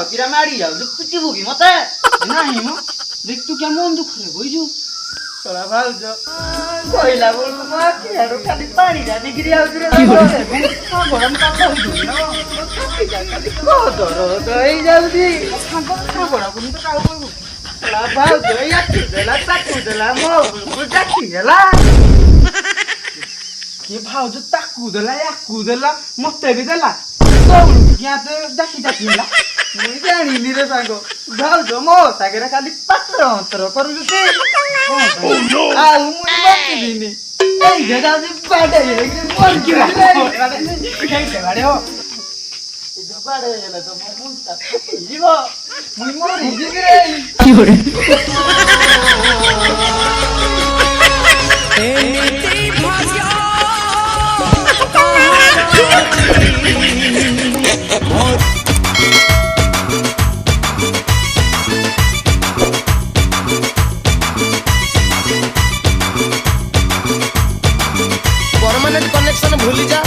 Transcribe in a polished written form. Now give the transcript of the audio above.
किरा मारी जाऊ जो पिटिबु की मते नाही म देख तू क्या मन दुख रे होई जो तोरा भाउज कोइला बोल म केरो खाली पानी जाने गिरी आउ रे गरम काटा होई जो को दरो गई जाऊ दी खाको बड़ा कुनी तो काउ बोलू तोरा भाउज या देला ताकू देला मो जाकी गेला के भाउज ताकू देला याकू देला मते भी देला दौड़ क्या तो जाकी जाकी गेला मुई जानी नी रे सांगो भाउज मो सागेरा खाली पात्र अंतर करू ते आ मुई बाकी दिनी ए जगह से बाडे मोर की बाडे बाडे हो ए जो बाडे गेला तो मो मुंता जीवो मुई मोर हिजी रे की होरे एनी भाग्य परमानेंट कनेक्शन भूली जा